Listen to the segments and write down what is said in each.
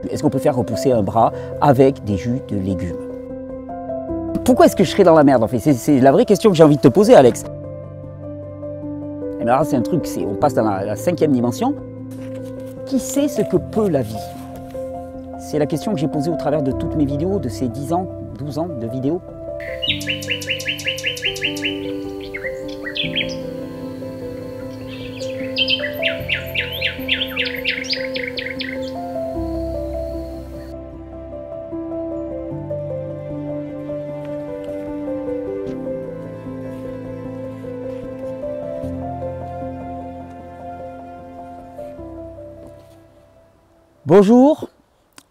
Est-ce qu'on peut faire repousser un bras avec des jus de légumes? Pourquoi est-ce que je serais dans la merde en fait? C'est la vraie question que j'ai envie de te poser, Alex. Et là, c'est un truc, on passe dans la 5e dimension. Qui sait ce que peut la vie? C'est la question que j'ai posée au travers de toutes mes vidéos, de ces 10 ans, 12 ans de vidéos. Bonjour,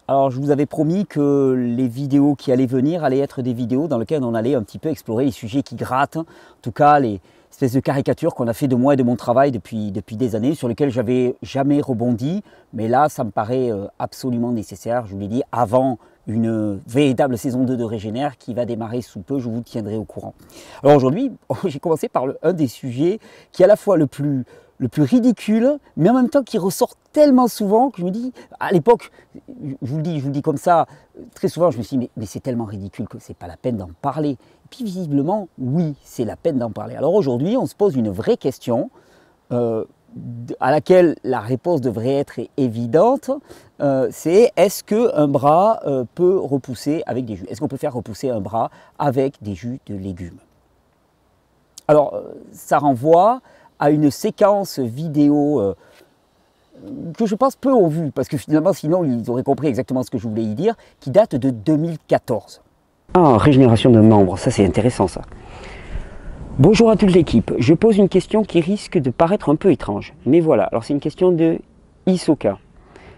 alors je vous avais promis que les vidéos qui allaient venir allaient être des vidéos dans lesquelles on allait un petit peu explorer les sujets qui grattent, en tout cas les espèces de caricatures qu'on a fait de moi et de mon travail depuis des années, sur lesquelles j'avais jamais rebondi, mais là ça me paraît absolument nécessaire, je vous l'ai dit, avant une véritable saison 2 de Régénère qui va démarrer sous peu, je vous tiendrai au courant. Alors aujourd'hui, j'ai commencé par un des sujets qui est à la fois le plus ridicule, mais en même temps qui ressort tellement souvent que je me dis, à l'époque, je vous le dis comme ça, très souvent je me suis dit, mais c'est tellement ridicule que c'est pas la peine d'en parler. Et puis visiblement, oui, c'est la peine d'en parler. Alors aujourd'hui, on se pose une vraie question, à laquelle la réponse devrait être évidente, c'est est-ce qu'un bras peut repousser avec des jus? Est-ce qu'on peut faire repousser un bras avec des jus de légumes? Alors, ça renvoie à une séquence vidéo que je pense peu ont vu, parce que finalement sinon ils auraient compris exactement ce que je voulais y dire, qui date de 2014. Ah, régénération de membres, ça c'est intéressant ça. Bonjour à toute l'équipe, je pose une question qui risque de paraître un peu étrange, mais voilà, alors c'est une question de Isoka.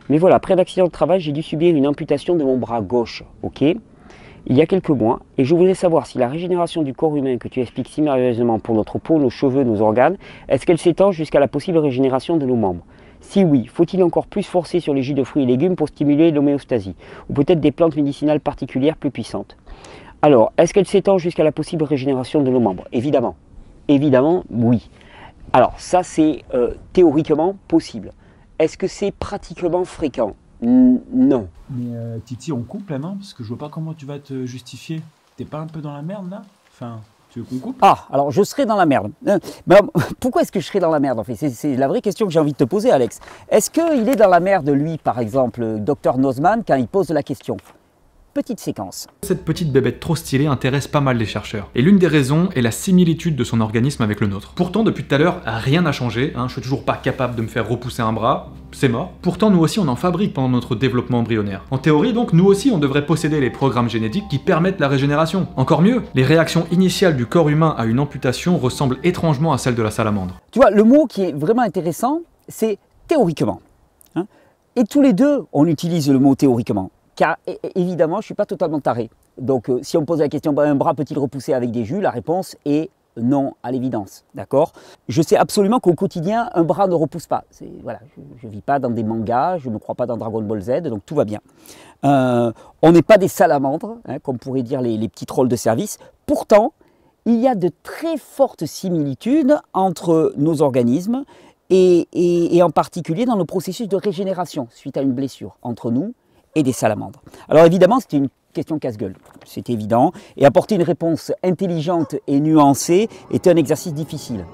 Mais voilà, après l'accident de travail, j'ai dû subir une amputation de mon bras gauche, ok? Il y a quelques mois, et je voudrais savoir si la régénération du corps humain que tu expliques si merveilleusement pour notre peau, nos cheveux, nos organes, est-ce qu'elle s'étend jusqu'à la possible régénération de nos membres? Si oui, faut-il encore plus forcer sur les jus de fruits et légumes pour stimuler l'homéostasie? Ou peut-être des plantes médicinales particulières plus puissantes? Alors, est-ce qu'elle s'étend jusqu'à la possible régénération de nos membres? Évidemment. Évidemment, oui. Alors, ça c'est théoriquement possible. Est-ce que c'est pratiquement fréquent? Non. Mais Titi, on coupe là, non? Parce que je vois pas comment tu vas te justifier. T'es pas un peu dans la merde là? Enfin, tu veux qu'on coupe? Ah, alors je serais dans la merde. Mais pourquoi est-ce que je serais dans la merde en fait? C'est la vraie question que j'ai envie de te poser, Alex. Est-ce qu'il est dans la merde, lui, par exemple, Dr Nozman, quand il pose la question? Petite séquence. Cette petite bébête trop stylée intéresse pas mal les chercheurs. Et l'une des raisons est la similitude de son organisme avec le nôtre. Pourtant, depuis tout à l'heure, rien n'a changé. Je suis toujours pas capable de me faire repousser un bras. C'est mort. Pourtant, nous aussi, on en fabrique pendant notre développement embryonnaire. En théorie, donc, nous aussi, on devrait posséder les programmes génétiques qui permettent la régénération. Encore mieux, les réactions initiales du corps humain à une amputation ressemblent étrangement à celles de la salamandre. Tu vois, le mot qui est vraiment intéressant, c'est théoriquement. Et tous les deux, on utilise le mot théoriquement. Car évidemment, je ne suis pas totalement taré. Donc si on me pose la question, un bras peut-il repousser avec des jus? La réponse est non, à l'évidence. D'accord? Je sais absolument qu'au quotidien, un bras ne repousse pas. Voilà, je ne vis pas dans des mangas, je ne crois pas dans Dragon Ball Z, donc tout va bien. On n'est pas des salamandres, comme pourraient dire les petits trolls de service. Pourtant, il y a de très fortes similitudes entre nos organismes et en particulier dans le processus de régénération suite à une blessure entre nous et des salamandres. Alors évidemment, c'était une question casse-gueule, c'est évident, et apporter une réponse intelligente et nuancée est un exercice difficile.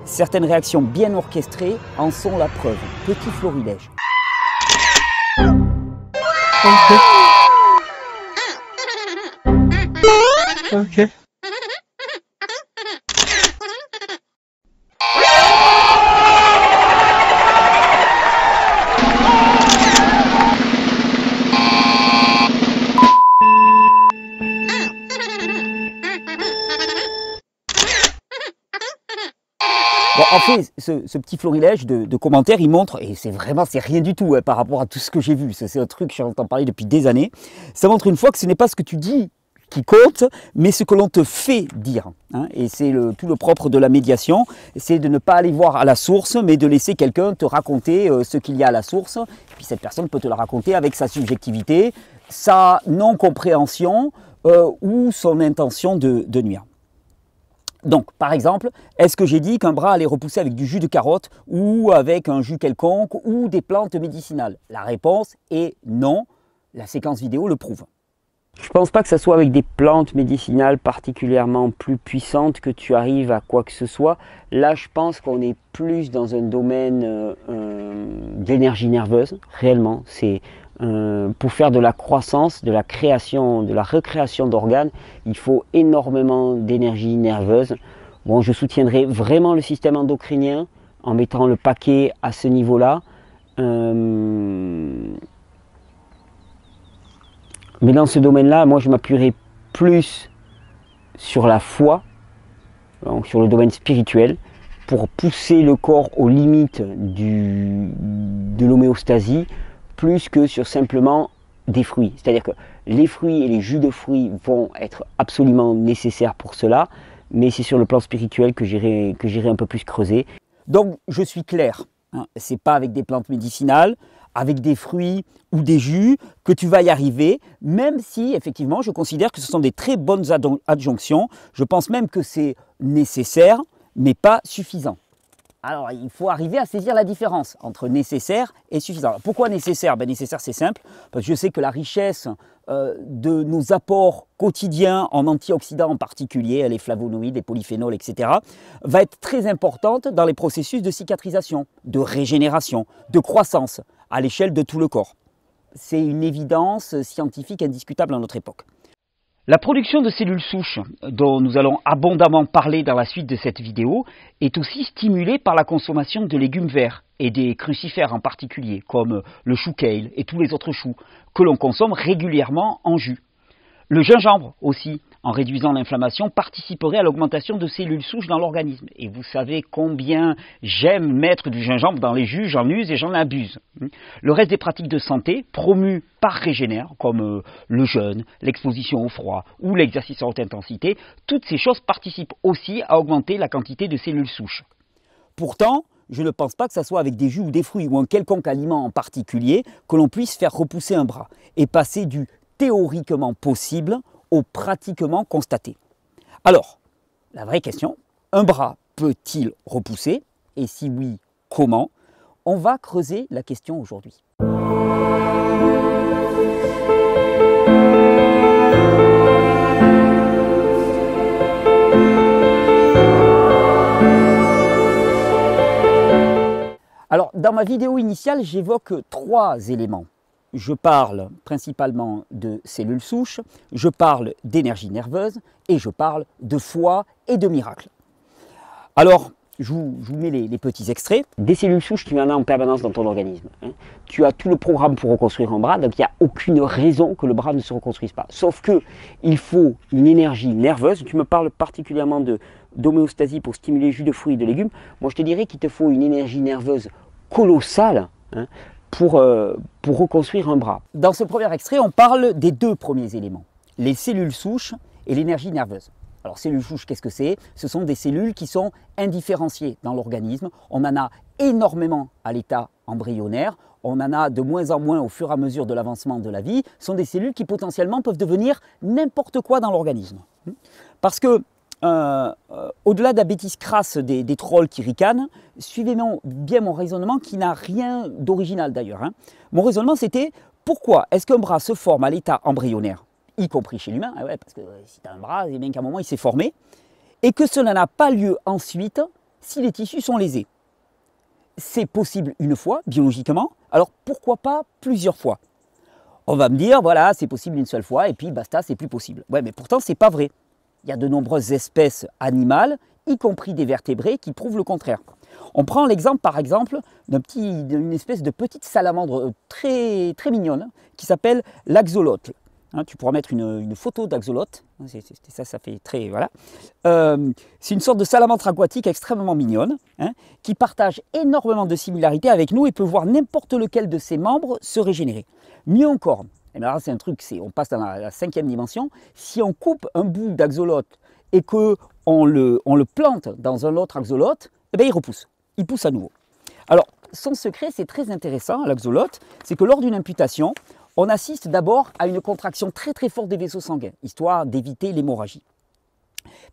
Certaines réactions bien orchestrées en sont la preuve. Petit florilège. Ok. Bon, en fait, ce petit florilège de commentaires, il montre, et c'est rien du tout par rapport à tout ce que j'ai vu, c'est un truc que j'entends parler depuis des années, ça montre une fois que ce n'est pas ce que tu dis qui compte, mais ce que l'on te fait dire. Et c'est tout le propre de la médiation, c'est de ne pas aller voir à la source, mais de laisser quelqu'un te raconter ce qu'il y a à la source, et puis cette personne peut te le raconter avec sa subjectivité, sa non-compréhension ou son intention de nuire. Donc, par exemple, est-ce que j'ai dit qu'un bras allait repousser avec du jus de carotte ou avec un jus quelconque ou des plantes médicinales? La réponse est non. La séquence vidéo le prouve. Je ne pense pas que ce soit avec des plantes médicinales particulièrement plus puissantes que tu arrives à quoi que ce soit. Là, je pense qu'on est plus dans un domaine d'énergie nerveuse, réellement. C'est pour faire de la croissance, de la création, de la recréation d'organes, il faut énormément d'énergie nerveuse. Bon, je soutiendrai vraiment le système endocrinien en mettant le paquet à ce niveau-là. Mais dans ce domaine-là, moi je m'appuierai plus sur la foi, donc sur le domaine spirituel, pour pousser le corps aux limites de l'homéostasie, plus que sur simplement des fruits. C'est-à-dire que les fruits et les jus de fruits vont être absolument nécessaires pour cela, mais c'est sur le plan spirituel que j'irai un peu plus creuser. Donc je suis clair, hein, c'est pas avec des plantes médicinales, avec des fruits ou des jus que tu vas y arriver, même si effectivement je considère que ce sont des très bonnes adjonctions. Je pense même que c'est nécessaire, mais pas suffisant. Alors, il faut arriver à saisir la différence entre nécessaire et suffisant. Alors, pourquoi nécessaire? Nécessaire, c'est simple, parce que je sais que la richesse de nos apports quotidiens en antioxydants en particulier, les flavonoïdes, les polyphénols, etc., va être très importante dans les processus de cicatrisation, de régénération, de croissance à l'échelle de tout le corps. C'est une évidence scientifique indiscutable à notre époque. La production de cellules souches, dont nous allons abondamment parler dans la suite de cette vidéo, est aussi stimulée par la consommation de légumes verts et des crucifères en particulier, comme le chou kale et tous les autres choux, que l'on consomme régulièrement en jus. Le gingembre aussi, en réduisant l'inflammation, participerait à l'augmentation de cellules souches dans l'organisme. Et vous savez combien j'aime mettre du gingembre dans les jus, j'en use et j'en abuse. Le reste des pratiques de santé, promues par Régénère, comme le jeûne, l'exposition au froid ou l'exercice à haute intensité, toutes ces choses participent aussi à augmenter la quantité de cellules souches. Pourtant, je ne pense pas que ce soit avec des jus ou des fruits ou un quelconque aliment en particulier que l'on puisse faire repousser un bras et passer du théoriquement possible au pratiquement constaté. Alors, la vraie question, un bras peut-il repousser? Et si oui, comment? On va creuser la question aujourd'hui. Alors, dans ma vidéo initiale, j'évoque 3 éléments. Je parle principalement de cellules souches, je parle d'énergie nerveuse et je parle de foi et de miracles. Alors, je vous mets les petits extraits. Des cellules souches, tu en as en permanence dans ton organisme. Tu as tout le programme pour reconstruire un bras, donc il n'y a aucune raison que le bras ne se reconstruise pas. Sauf qu'il faut une énergie nerveuse. Tu me parles particulièrement d'homéostasie pour stimuler les jus de fruits et de légumes. Moi, je te dirais qu'il te faut une énergie nerveuse colossale, pour reconstruire un bras. Dans ce premier extrait, on parle des 2 premiers éléments, les cellules souches et l'énergie nerveuse. Alors, cellules souches, qu'est-ce que c'est? Ce sont des cellules qui sont indifférenciées dans l'organisme. On en a énormément à l'état embryonnaire, on en a de moins en moins au fur et à mesure de l'avancement de la vie. Ce sont des cellules qui potentiellement peuvent devenir n'importe quoi dans l'organisme. Parce que au-delà de la bêtise crasse des trolls qui ricanent, suivez bien mon raisonnement qui n'a rien d'original d'ailleurs. Mon raisonnement c'était, pourquoi est-ce qu'un bras se forme à l'état embryonnaire, y compris chez l'humain? Ouais, parce que si tu as un bras, c'est bien qu'à un moment il s'est formé, et que cela n'a pas lieu ensuite si les tissus sont lésés. C'est possible une fois, biologiquement, alors pourquoi pas plusieurs fois? On va me dire, voilà, c'est possible une seule fois, et puis basta, c'est plus possible. Ouais, mais pourtant c'est pas vrai. Il y a de nombreuses espèces animales, y compris des vertébrés, qui prouvent le contraire. On prend l'exemple, par exemple, d'une espèce de petite salamandre très, très mignonne, qui s'appelle l'axolote. Tu pourras mettre une photo d'axolote, ça fait très... Voilà. C'est une sorte de salamandre aquatique extrêmement mignonne, qui partage énormément de similarités avec nous et peut voir n'importe lequel de ses membres se régénérer. Mieux encore, et là c'est un truc, on passe dans la 5e dimension, si on coupe un bout d'axolote et qu'on le plante dans un autre axolote, eh bien, il pousse à nouveau. Alors, son secret, c'est très intéressant à l'axolote, c'est que lors d'une imputation, on assiste d'abord à une contraction très très forte des vaisseaux sanguins, histoire d'éviter l'hémorragie.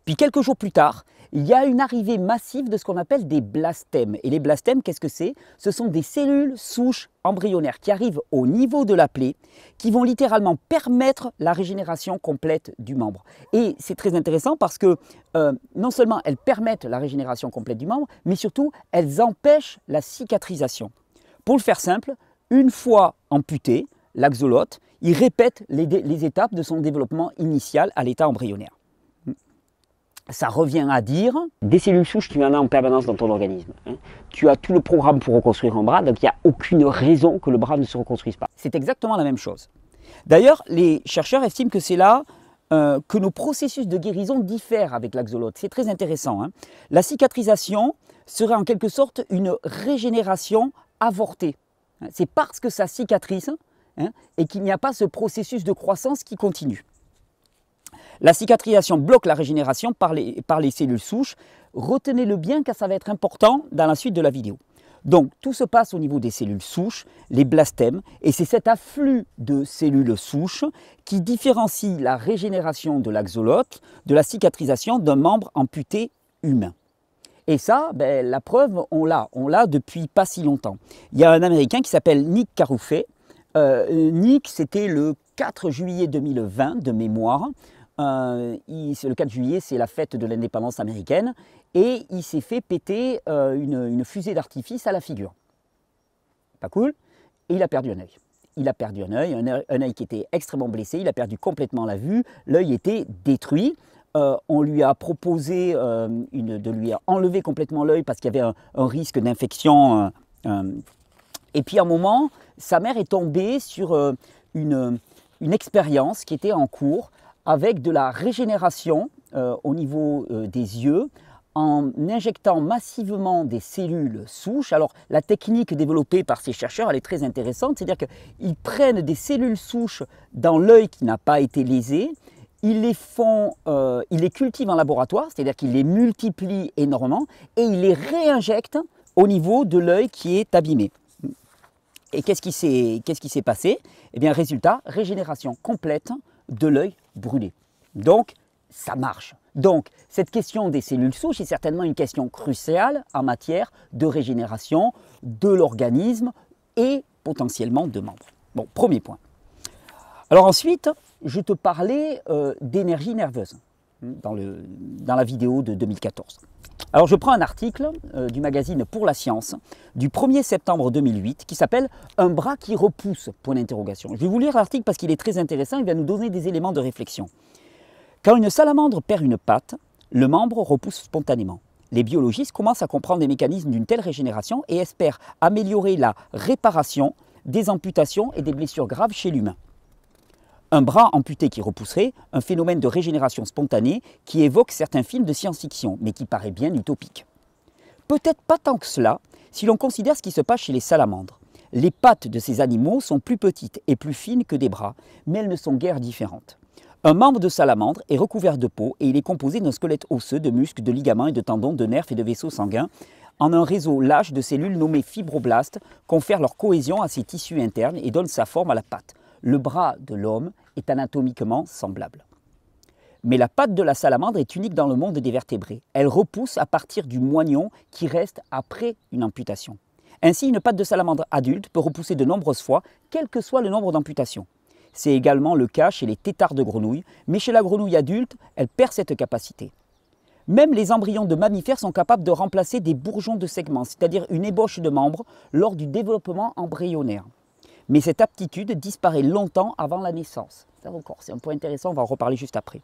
Puis quelques jours plus tard, il y a une arrivée massive de ce qu'on appelle des blastèmes. Et les blastèmes, qu'est-ce que c'est? Ce sont des cellules souches embryonnaires qui arrivent au niveau de la plaie, qui vont littéralement permettre la régénération complète du membre. Et c'est très intéressant parce que non seulement elles permettent la régénération complète du membre, mais surtout elles empêchent la cicatrisation. Pour le faire simple, une fois amputé, l'axolote, il répète les étapes de son développement initial à l'état embryonnaire. Ça revient à dire, des cellules souches, tu en as en permanence dans ton organisme. Tu as tout le programme pour reconstruire un bras, donc il n'y a aucune raison que le bras ne se reconstruise pas. C'est exactement la même chose. D'ailleurs, les chercheurs estiment que c'est là que nos processus de guérison diffèrent avec l'axolote. C'est très intéressant. La cicatrisation serait en quelque sorte une régénération avortée. C'est parce que ça cicatrise et qu'il n'y a pas ce processus de croissance qui continue. La cicatrisation bloque la régénération par les cellules souches. Retenez-le bien car ça va être important dans la suite de la vidéo. Donc tout se passe au niveau des cellules souches, les blastèmes, et c'est cet afflux de cellules souches qui différencie la régénération de l'axolote de la cicatrisation d'un membre amputé humain. Et ça, la preuve, on l'a depuis pas si longtemps. Il y a un Américain qui s'appelle Nick Carruthers. Nick, c'était le 4 juillet 2020 de mémoire. Le 4 juillet, c'est la fête de l'indépendance américaine. Et il s'est fait péter une fusée d'artifice à la figure. Pas cool. Et il a perdu un œil. Il a perdu un œil qui était extrêmement blessé. Il a perdu complètement la vue. L'œil était détruit. On lui a proposé de lui enlever complètement l'œil parce qu'il y avait un risque d'infection. Et puis à un moment, sa mère est tombée sur une expérience qui était en cours avec de la régénération au niveau des yeux en injectant massivement des cellules souches. Alors la technique développée par ces chercheurs, elle est très intéressante, c'est-à-dire qu'ils prennent des cellules souches dans l'œil qui n'a pas été lésé, ils les cultivent en laboratoire, c'est-à-dire qu'ils les multiplient énormément et ils les réinjectent au niveau de l'œil qui est abîmé. Et qu'est-ce qui s'est passé? Eh bien, résultat, régénération complète de l'œil brûlé. Donc, ça marche. Donc, cette question des cellules souches est certainement une question cruciale en matière de régénération de l'organisme et potentiellement de membres. Bon, premier point. Alors ensuite, je te parlais d'énergie nerveuse dans la vidéo de 2014. Alors je prends un article du magazine Pour la Science du 1er septembre 2008 qui s'appelle « Un bras qui repousse ». Je vais vous lire l'article parce qu'il est très intéressant, il va nous donner des éléments de réflexion. Quand une salamandre perd une patte, le membre repousse spontanément. Les biologistes commencent à comprendre les mécanismes d'une telle régénération et espèrent améliorer la réparation des amputations et des blessures graves chez l'humain. Un bras amputé qui repousserait, un phénomène de régénération spontanée qui évoque certains films de science-fiction, mais qui paraît bien utopique. Peut-être pas tant que cela, si l'on considère ce qui se passe chez les salamandres. Les pattes de ces animaux sont plus petites et plus fines que des bras, mais elles ne sont guère différentes. Un membre de salamandre est recouvert de peau et il est composé d'un squelette osseux, de muscles, de ligaments et de tendons, de nerfs et de vaisseaux sanguins, en un réseau lâche de cellules nommées fibroblastes, confèrent leur cohésion à ses tissus internes et donnent sa forme à la patte. Le bras de l'homme est anatomiquement semblable. Mais la patte de la salamandre est unique dans le monde des vertébrés. Elle repousse à partir du moignon qui reste après une amputation. Ainsi, une patte de salamandre adulte peut repousser de nombreuses fois, quel que soit le nombre d'amputations. C'est également le cas chez les têtards de grenouilles, mais chez la grenouille adulte, elle perd cette capacité. Même les embryons de mammifères sont capables de remplacer des bourgeons de segments, c'est-à-dire une ébauche de membres, lors du développement embryonnaire. Mais cette aptitude disparaît longtemps avant la naissance. C'est un point intéressant, on va en reparler juste après.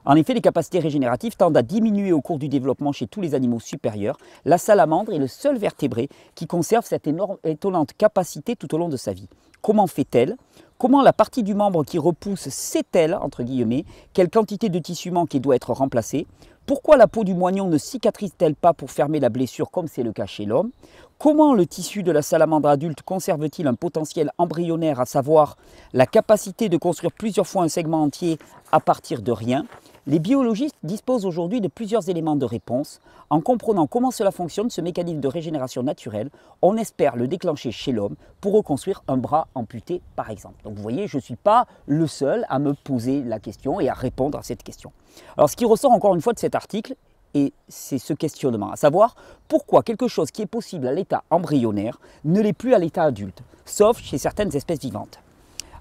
En effet, les capacités régénératives tendent à diminuer au cours du développement chez tous les animaux supérieurs. La salamandre est le seul vertébré qui conserve cette étonnante capacité tout au long de sa vie. Comment fait-elle? Comment la partie du membre qui repousse sait-elle, entre guillemets, quelle quantité de tissu manque et doit être remplacée? Pourquoi la peau du moignon ne cicatrise-t-elle pas pour fermer la blessure comme c'est le cas chez l'homme? Comment le tissu de la salamandre adulte conserve-t-il un potentiel embryonnaire, à savoir la capacité de construire plusieurs fois un segment entier à partir de rien? Les biologistes disposent aujourd'hui de plusieurs éléments de réponse. En comprenant comment cela fonctionne, ce mécanisme de régénération naturelle, on espère le déclencher chez l'homme pour reconstruire un bras amputé par exemple. Donc vous voyez, je ne suis pas le seul à me poser la question et à répondre à cette question. Alors ce qui ressort encore une fois de cet article, et c'est ce questionnement, à savoir pourquoi quelque chose qui est possible à l'état embryonnaire ne l'est plus à l'état adulte, sauf chez certaines espèces vivantes.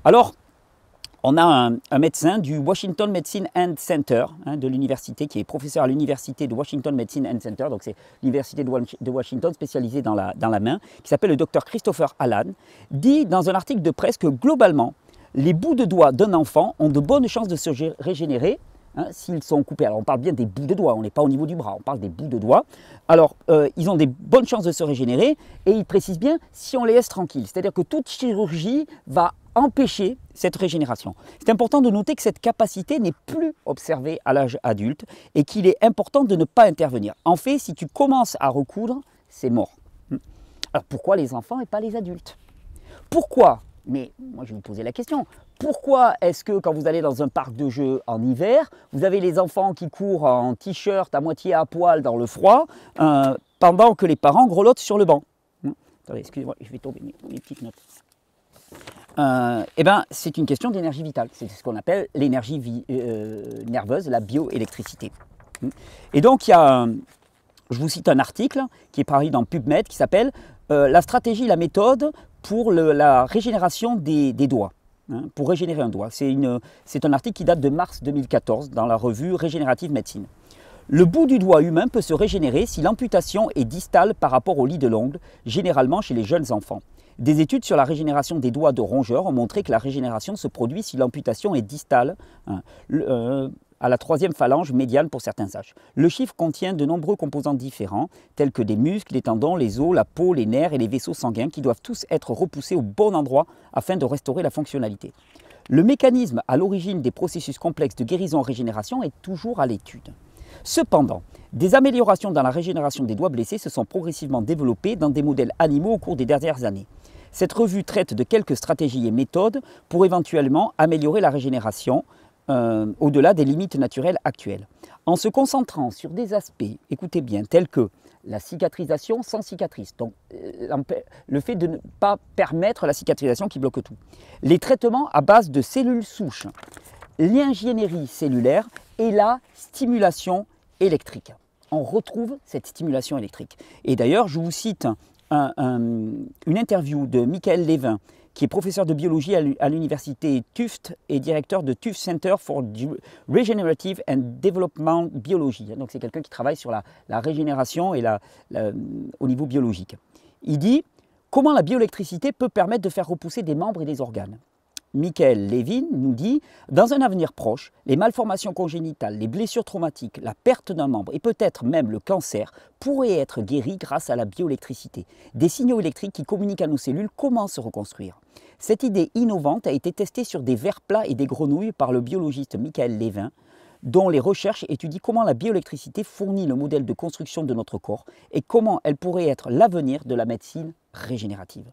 Alors, on a un médecin du Washington Medicine and Center, de l'université, qui est professeur à l'université de Washington Medicine and Center, donc c'est l'université de Washington spécialisée dans la main, qui s'appelle le Dr Christopher Allan, dit dans un article de presse que globalement, les bouts de doigts d'un enfant ont de bonnes chances de se régénérer s'ils sont coupés. Alors on parle bien des bouts de doigts, on n'est pas au niveau du bras, on parle des bouts de doigts. Alors ils ont des bonnes chances de se régénérer et il précise bien si on les laisse tranquilles. C'est-à-dire que toute chirurgie va empêcher cette régénération. C'est important de noter que cette capacité n'est plus observée à l'âge adulte et qu'il est important de ne pas intervenir. En fait, si tu commences à recoudre, c'est mort. Alors pourquoi les enfants et pas les adultes? Pourquoi? Mais moi je vais vous poser la question. Pourquoi est-ce que quand vous allez dans un parc de jeux en hiver, vous avez les enfants qui courent en t-shirt à moitié à poil dans le froid, pendant que les parents grelottent sur le banc? Attendez, excusez-moi, je vais tomber mes petites notes. Eh bien, c'est une question d'énergie vitale. C'est ce qu'on appelle l'énergie nerveuse, la bioélectricité. Et donc, je vous cite un article qui est paru dans PubMed qui s'appelle La stratégie et la méthode pour la régénération des doigts. Pour régénérer un doigt. C'est un article qui date de mars 2014 dans la revue Regenerative Medicine. Le bout du doigt humain peut se régénérer si l'amputation est distale par rapport au lit de l'ongle, généralement chez les jeunes enfants. Des études sur la régénération des doigts de rongeurs ont montré que la régénération se produit si l'amputation est distale à la troisième phalange médiane pour certains âges. Le chiffre contient de nombreux composants différents, tels que des muscles, les tendons, les os, la peau, les nerfs et les vaisseaux sanguins qui doivent tous être repoussés au bon endroit afin de restaurer la fonctionnalité. Le mécanisme à l'origine des processus complexes de guérison-régénération est toujours à l'étude. Cependant, des améliorations dans la régénération des doigts blessés se sont progressivement développées dans des modèles animaux au cours des dernières années. Cette revue traite de quelques stratégies et méthodes pour éventuellement améliorer la régénération au-delà des limites naturelles actuelles. En se concentrant sur des aspects, écoutez bien, tels que la cicatrisation sans cicatrice, donc le fait de ne pas permettre la cicatrisation qui bloque tout, les traitements à base de cellules souches, l'ingénierie cellulaire et la stimulation électrique. On retrouve cette stimulation électrique. Et d'ailleurs, je vous cite une interview de Michael Levin, qui est professeur de biologie à l'université Tufts et directeur de Tufts Center for Regenerative and Development Biology. Donc c'est quelqu'un qui travaille sur la régénération et au niveau biologique. Il dit comment la bioélectricité peut permettre de faire repousser des membres et des organes. Michael Levin nous dit « Dans un avenir proche, les malformations congénitales, les blessures traumatiques, la perte d'un membre et peut-être même le cancer pourraient être guéris grâce à la bioélectricité. Des signaux électriques qui communiquent à nos cellules comment se reconstruire. » Cette idée innovante a été testée sur des vers plats et des grenouilles par le biologiste Michael Levin, dont les recherches étudient comment la bioélectricité fournit le modèle de construction de notre corps et comment elle pourrait être l'avenir de la médecine régénérative.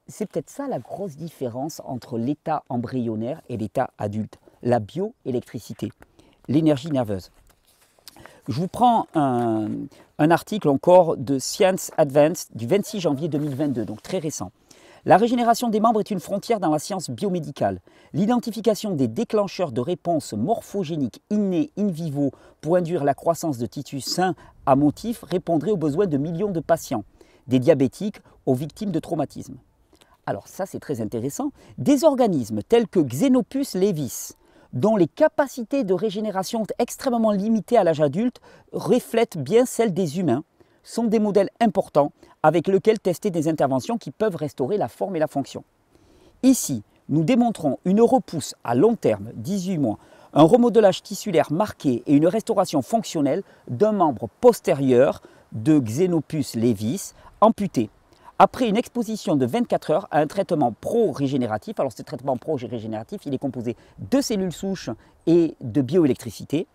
C'est peut-être ça la grosse différence entre l'état embryonnaire et l'état adulte, la bioélectricité, l'énergie nerveuse. Je vous prends un article encore de Science Advance du 26 janvier 2022, donc très récent. La régénération des membres est une frontière dans la science biomédicale. L'identification des déclencheurs de réponses morphogéniques innées in vivo pour induire la croissance de tissus sains à motif répondrait aux besoins de millions de patients, des diabétiques aux victimes de traumatismes. Alors ça c'est très intéressant, des organismes tels que Xenopus levis, dont les capacités de régénération sont extrêmement limitées à l'âge adulte, reflètent bien celles des humains, sont des modèles importants avec lesquels tester des interventions qui peuvent restaurer la forme et la fonction. Ici, nous démontrons une repousse à long terme, 18 mois, un remodelage tissulaire marqué et une restauration fonctionnelle d'un membre postérieur de Xenopus levis amputé, après une exposition de 24 heures à un traitement pro-régénératif. Alors ce traitement pro-régénératif, il est composé de cellules souches et de bioélectricité,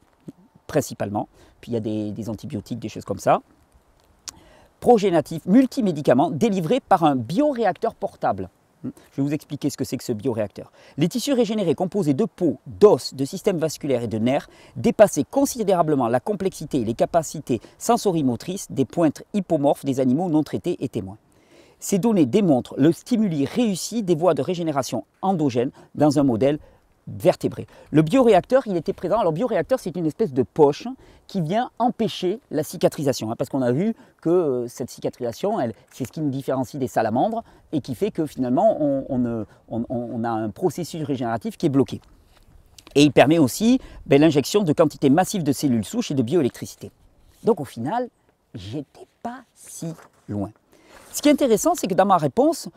principalement. Puis il y a des antibiotiques, des choses comme ça. Progénatif, multimédicament, délivré par un bioréacteur portable. Je vais vous expliquer ce que c'est que ce bioréacteur. Les tissus régénérés composés de peau, d'os, de systèmes vasculaires et de nerfs dépassaient considérablement la complexité et les capacités sensorimotrices des pointes hippomorphes des animaux non traités et témoins. Ces données démontrent le stimuli réussi des voies de régénération endogènes dans un modèle vertébrés. Le bioréacteur, il était présent. Alors, le bioréacteur, c'est une espèce de poche qui vient empêcher la cicatrisation. Parce qu'on a vu que cette cicatrisation, c'est ce qui nous différencie des salamandres et qui fait que finalement, on a un processus régénératif qui est bloqué. Et il permet aussi l'injection de quantités massives de cellules souches et de bioélectricité. Donc, au final, j'étais pas si loin. Ce qui est intéressant, c'est que dans ma réponse,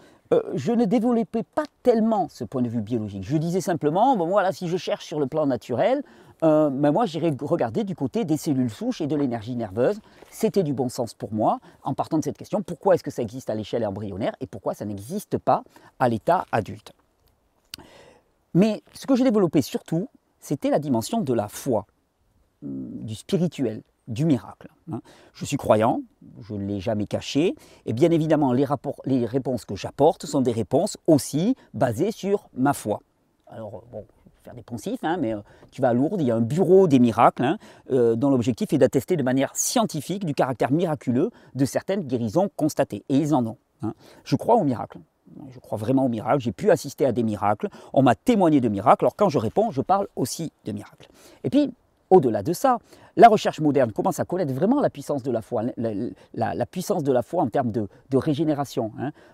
je ne développais pas tellement ce point de vue biologique. Je disais simplement, bon, voilà, si je cherche sur le plan naturel, moi j'irais regarder du côté des cellules souches et de l'énergie nerveuse. C'était du bon sens pour moi, en partant de cette question, pourquoi est-ce que ça existe à l'échelle embryonnaire et pourquoi ça n'existe pas à l'état adulte. Mais ce que j'ai développé surtout, c'était la dimension de la foi, du spirituel, du miracle. Je suis croyant, je ne l'ai jamais caché, et bien évidemment les réponses que j'apporte sont des réponses aussi basées sur ma foi. Alors bon, je vais faire des poncifs, mais tu vas à Lourdes, il y a un bureau des miracles, dont l'objectif est d'attester de manière scientifique du caractère miraculeux de certaines guérisons constatées, et ils en ont. Je crois aux miracles. Je crois vraiment aux miracles, j'ai pu assister à des miracles, on m'a témoigné de miracles, alors quand je réponds, je parle aussi de miracles. Et puis, au-delà de ça, la recherche moderne commence à connaître vraiment la puissance de la foi, la puissance de la foi en termes de régénération,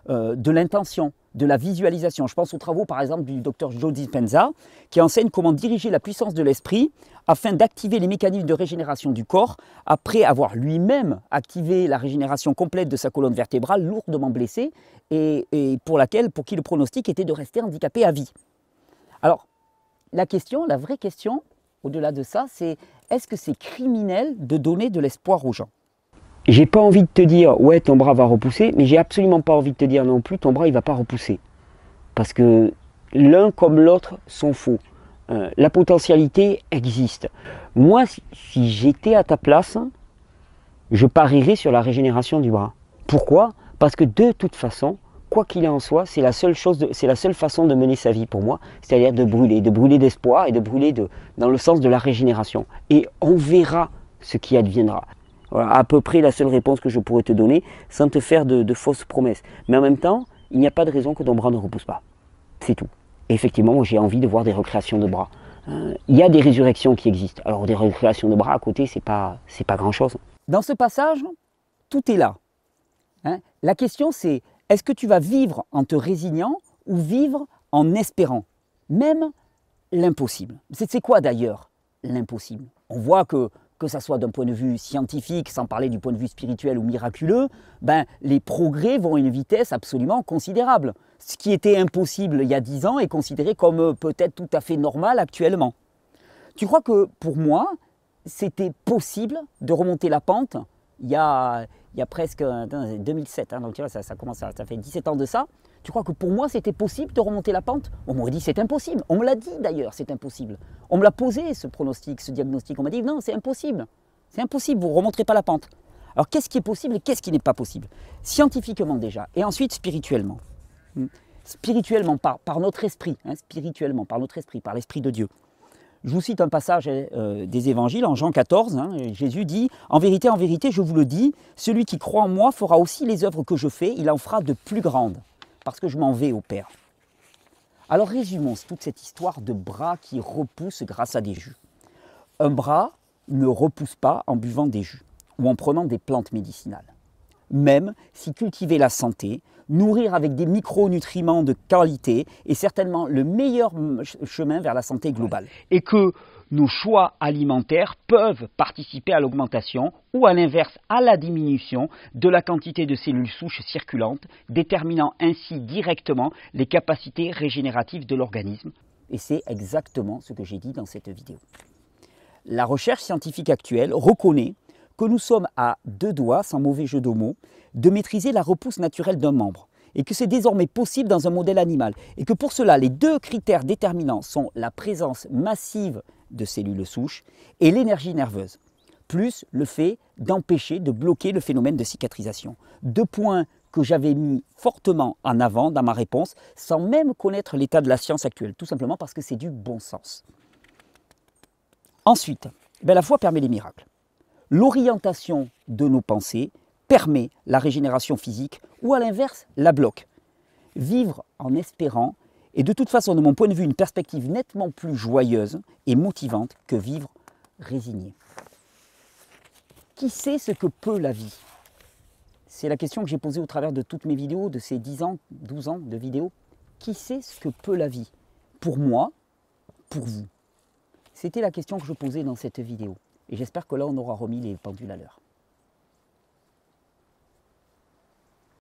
de l'intention, de la visualisation. Je pense aux travaux par exemple du docteur Joe Dispenza qui enseigne comment diriger la puissance de l'esprit afin d'activer les mécanismes de régénération du corps après avoir lui-même activé la régénération complète de sa colonne vertébrale lourdement blessée et pour qui le pronostic était de rester handicapé à vie. Alors, la vraie question, au-delà de ça, c'est est-ce que c'est criminel de donner de l'espoir aux gens? J'ai pas envie de te dire ouais ton bras va repousser, mais j'ai absolument pas envie de te dire non plus ton bras il va pas repousser. Parce que l'un comme l'autre sont faux. La potentialité existe. Moi, si j'étais à ta place, je parierais sur la régénération du bras. Pourquoi? Parce que de toute façon, quoi qu'il en soit, c'est la seule façon de mener sa vie pour moi, c'est-à-dire de brûler d'espoir et de brûler dans le sens de la régénération. Et on verra ce qui adviendra. Voilà, à peu près la seule réponse que je pourrais te donner, sans te faire de fausses promesses. Mais en même temps, il n'y a pas de raison que ton bras ne repousse pas. C'est tout. Et effectivement, moi j'ai envie de voir des recréations de bras. Il y a des résurrections qui existent. Alors des recréations de bras à côté, c'est pas grand-chose. Dans ce passage, tout est là. La question c'est, est-ce que tu vas vivre en te résignant ou vivre en espérant? Même l'impossible. C'est quoi d'ailleurs l'impossible? On voit que ça soit d'un point de vue scientifique, sans parler du point de vue spirituel ou miraculeux, les progrès vont à une vitesse absolument considérable. Ce qui était impossible il y a 10 ans est considéré comme peut-être tout à fait normal actuellement. Tu crois que pour moi, c'était possible de remonter la pente il y a presque 2007, donc tu vois, ça fait 17 ans de ça. Tu crois que pour moi c'était possible de remonter la pente? On m'aurait dit c'est impossible, on me l'a dit d'ailleurs, c'est impossible. On me l'a posé ce pronostic, ce diagnostic, on m'a dit non c'est impossible, vous ne remonterez pas la pente. Alors qu'est-ce qui est possible et qu'est-ce qui n'est pas possible? Scientifiquement déjà, et ensuite spirituellement. Spirituellement par notre esprit, spirituellement par notre esprit, par l'esprit de Dieu. Je vous cite un passage des évangiles, en Jean 14, Jésus dit « En vérité, je vous le dis, celui qui croit en moi fera aussi les œuvres que je fais, il en fera de plus grandes, parce que je m'en vais au Père. » Alors résumons toute cette histoire de bras qui repoussent grâce à des jus. Un bras ne repousse pas en buvant des jus ou en prenant des plantes médicinales. Même si cultiver la santé, nourrir avec des micronutriments de qualité est certainement le meilleur chemin vers la santé globale. Et que nos choix alimentaires peuvent participer à l'augmentation ou à l'inverse à la diminution de la quantité de cellules souches circulantes, déterminant ainsi directement les capacités régénératives de l'organisme. Et c'est exactement ce que j'ai dit dans cette vidéo. La recherche scientifique actuelle reconnaît que nous sommes à 2 doigts, sans mauvais jeu de mots, de maîtriser la repousse naturelle d'un membre, et que c'est désormais possible dans un modèle animal, et que pour cela, les 2 critères déterminants sont la présence massive de cellules souches et l'énergie nerveuse, plus le fait d'empêcher, de bloquer le phénomène de cicatrisation. 2 points que j'avais mis fortement en avant dans ma réponse, sans même connaître l'état de la science actuelle, tout simplement parce que c'est du bon sens. Ensuite, la foi permet les miracles. L'orientation de nos pensées permet la régénération physique ou à l'inverse la bloque. Vivre en espérant Et de toute façon, de mon point de vue, une perspective nettement plus joyeuse et motivante que vivre résigné. Qui sait ce que peut la vie? C'est la question que j'ai posée au travers de toutes mes vidéos, de ces 10 ans, 12 ans de vidéos. Qui sait ce que peut la vie? Pour moi, pour vous. C'était la question que je posais dans cette vidéo. Et j'espère que là, on aura remis les pendules à l'heure.